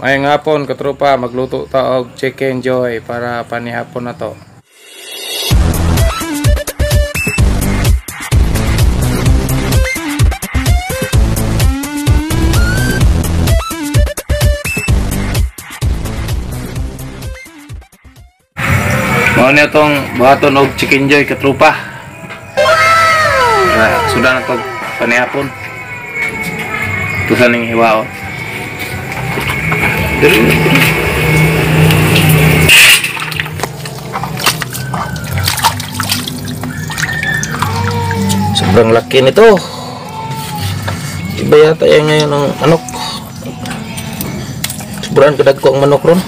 Mayang hapon katropa, magluto ta og chicken joy para panihapon na to. Mao niya tong buhaton og chicken joy katropa. Sudah na to panihapon. Ito sa ning hiwaon. Sobrang laki nito. Iba yata yang ngayon ng manok. Sobrang kadagko ang manok ron.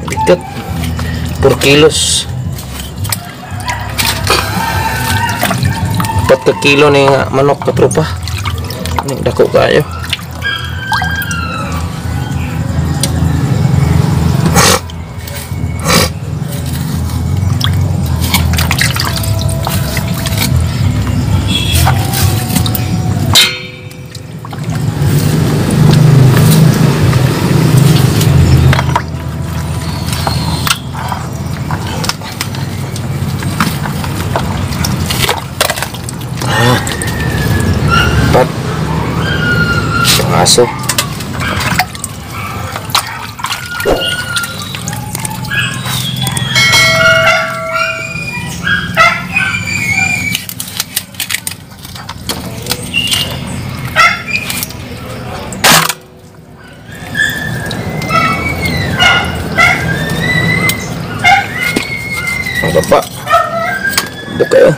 Bigat 4 kilos 4 ka kilo nih manok katropa. Ini dako kayo. Aso. Ang baba. Dito kayo.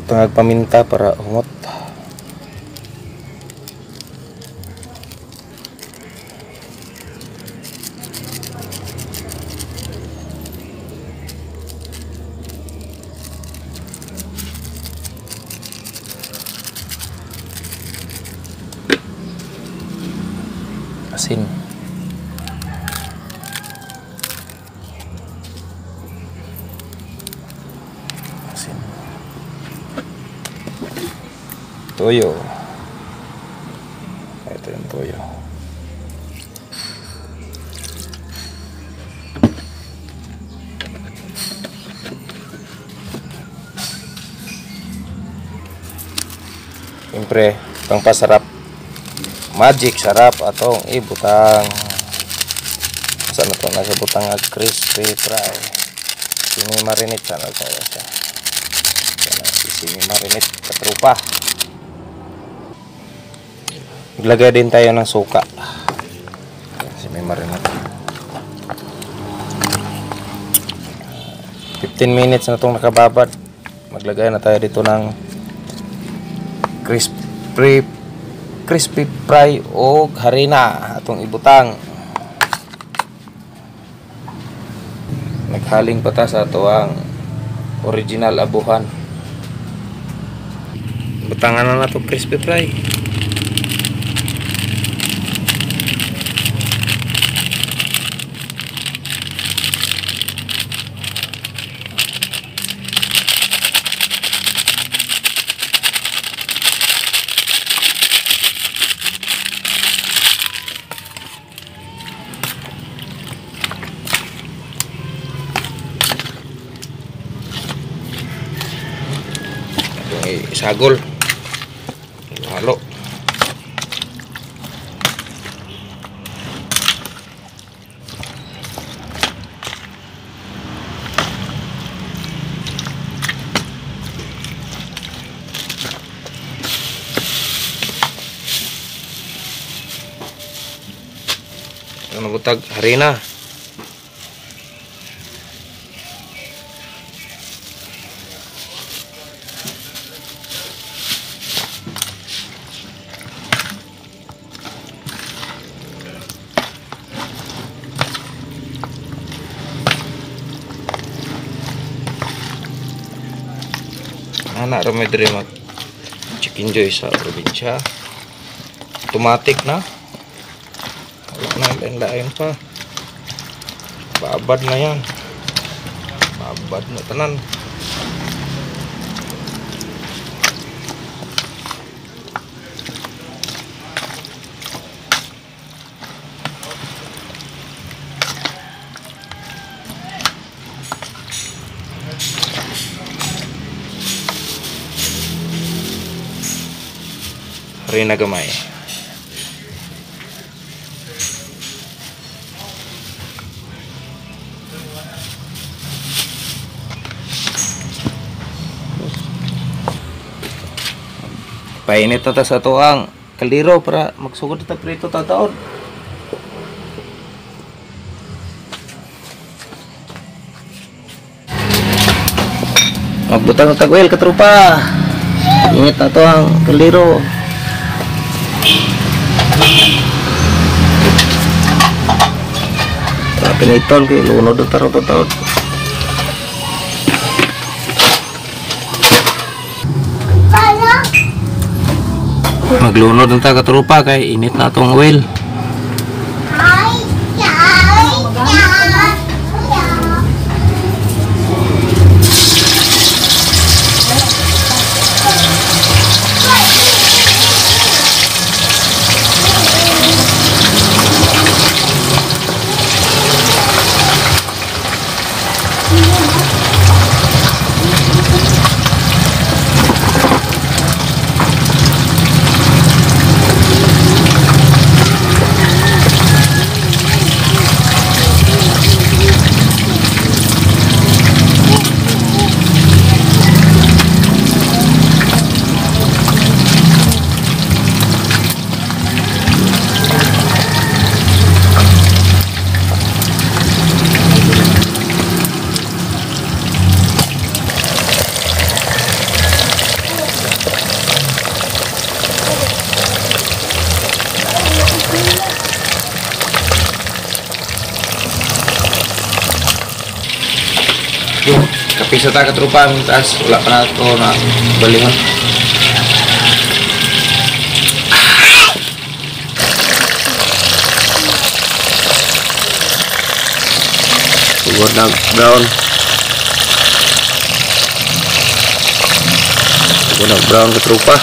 Tengah paminta para umat. Asin. Toyo. Ito yung toyo. Siyempre, pang pasarap. Magic sarap atong ibutang. Saan ito? Nasa butang nga crispy fry. Simi marinate sana ito siya. Simi marinate katrupa. Maglagay din tayo ng suka. Simi marinate. 15 minutes na itong nakababad. Maglagay na tayo dito ng crispy fry o harina atong ibutang. Naghaling pa ta sa ito ang original abuhan. Butangan na ito crispy fry. Sagol halo. Ano butag harina. Anak ramai dari mag chicken joy sa probinsya. Automatic na. Wala na lain-lain pa. Babad na yan. Babad na tanan. Harina gamay. Painit na ta sa tuang kaldero para magsugod ta prito ta taon. Magbutang tag oil katrupa. Init na to ang kaldero. Pinitol kay lunod na taro taon. Maglunod ng taga-trupa kay init na itong oil. Kapisa ta katrupa mintas wala pa na ito na balihon. Sugod na brown. Sugod na brown katrupa.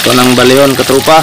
Ito ng balion katrupa.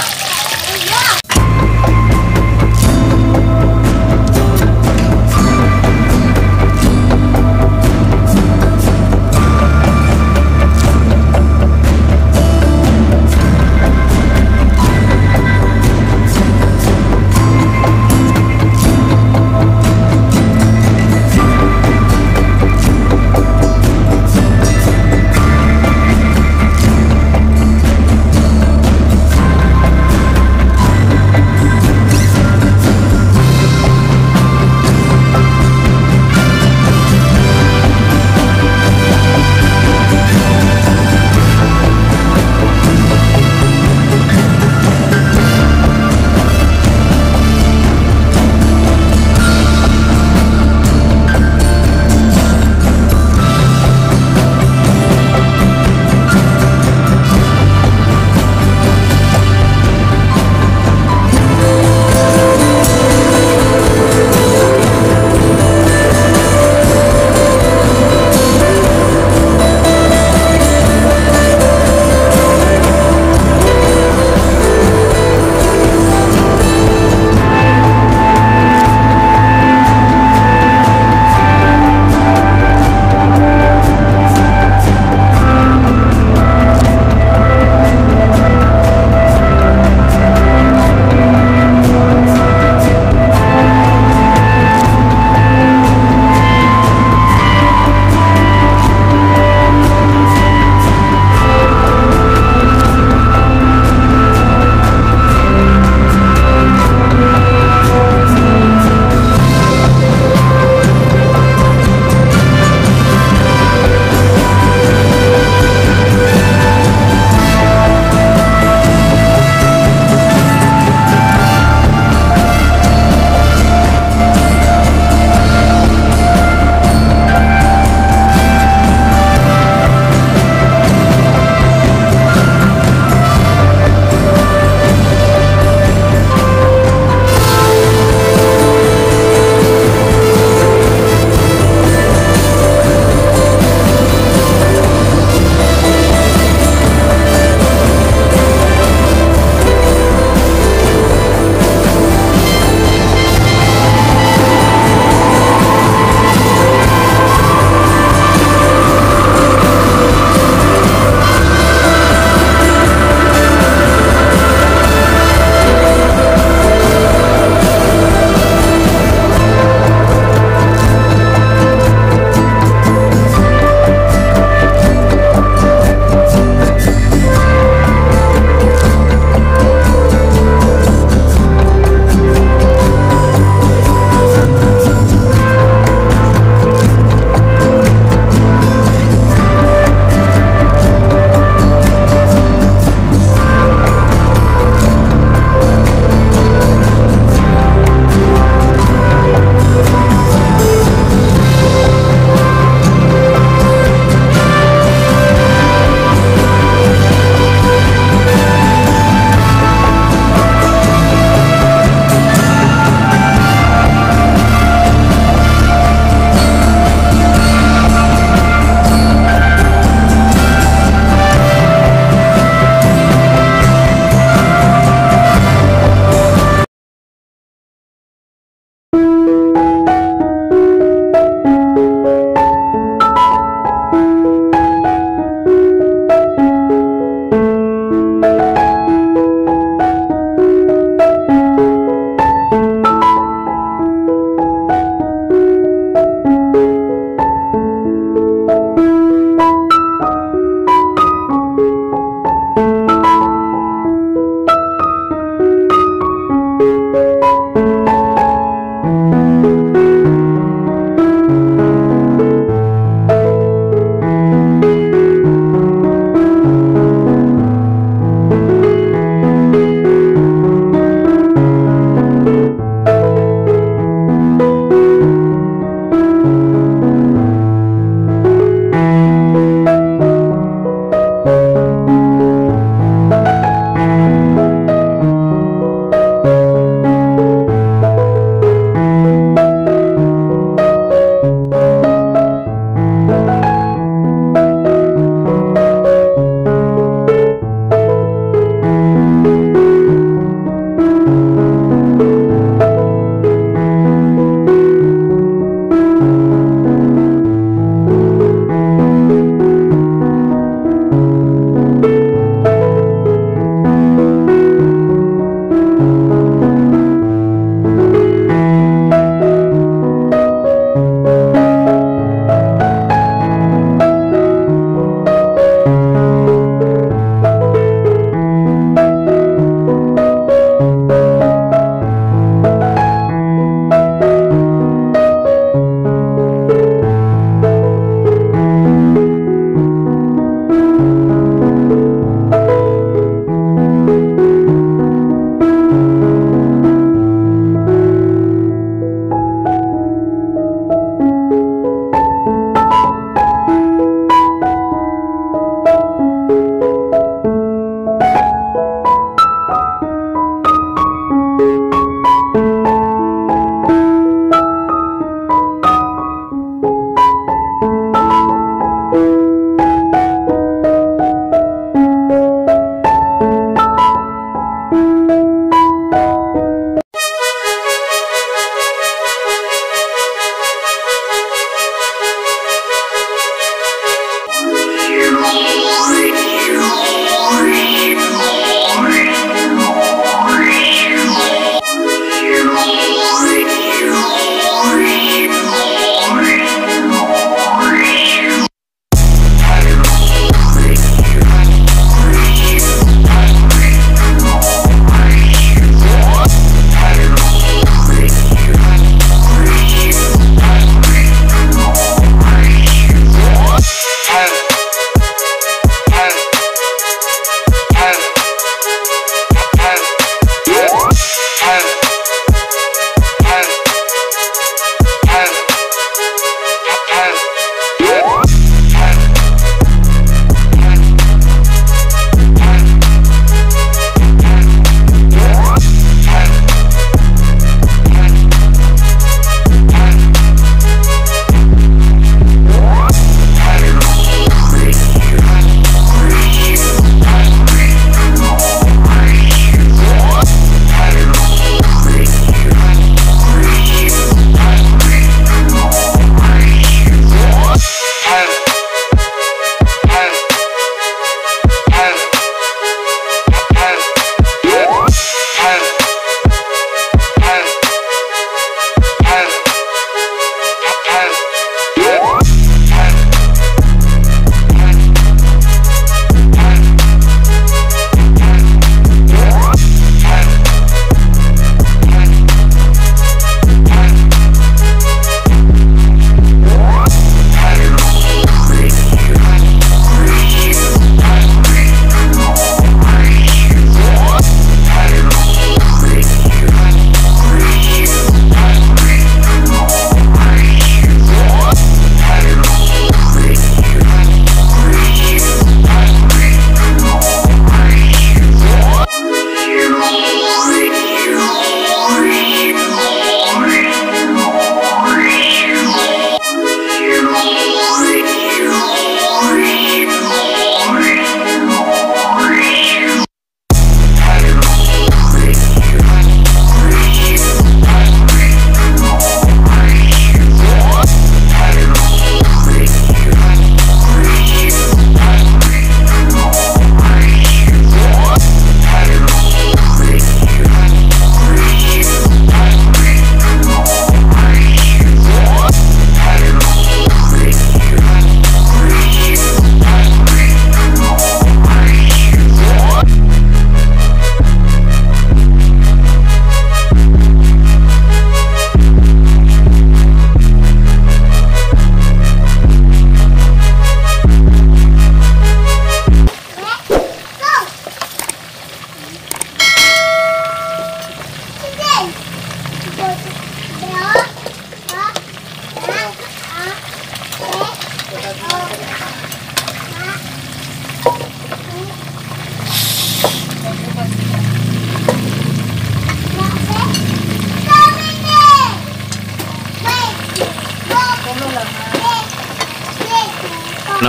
Nah,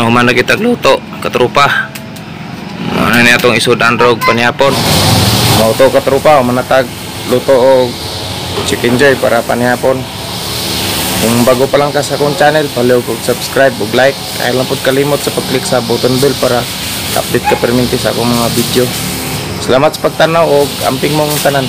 humana kita luto katrupa. Ano niya itong isudan rog panihapon. Mauto katrupa, manatag luto o chicken joy para panihapon. Kung bago pa lang ka sa akong channel, follow kog subscribe ug like. Kaya lang pod kalimot sa pag-click sa button bell para update ka perminti sa akong mga video. Salamat sa pagtanaw og amping mong tanan.